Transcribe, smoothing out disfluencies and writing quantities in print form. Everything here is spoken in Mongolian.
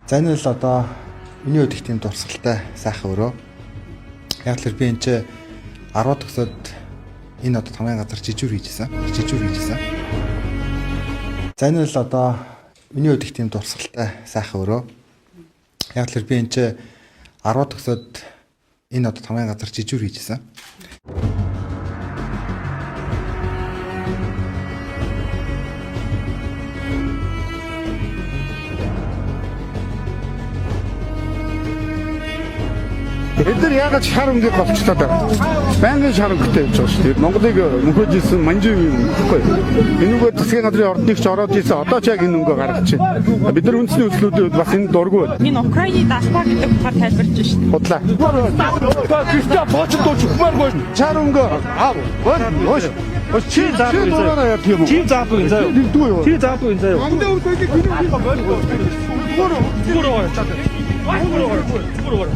За энэ л одоо миний хувьд их тийм дурсгалтай сайхан өрөө. Яг л би энэ ч 10 төгсөөд энэ одоо тамгын газар жижүүр хийжсэн. За энэ л одоо миний хувьд их тийм дурсгалтай сайхан өрөө. Яг л би энэ ч 10 төгсөөд энэ одоо тамгын газар жижүүр хийжсэн. Эдгээр яагаад шар өнгө болчихлоо даа. Байнгын шар өнгөтэй явж байгаа шүү дээ. Монголыг мөнхөж исэн манжин юм гэхгүй. Энэгээр засгийн газрын ордныг ч ороод исэн. Одоо ч яг энэ өнгө гаргаж байна. Бид нар үндэсний үйлчлүүдүүд бас энэ дурггүй. Энэ Украины даспа гэдэг утгаар тайлбарч шин. Худлаа. Кристиа бочд очмааргүй. Шар өнгө аа. Ой чи заахгүй юм. Чи заахгүй юм заяа. Нэгдгүй юу? Чи заахгүй юм заяа. Ангид өнгөийг Гүрөө.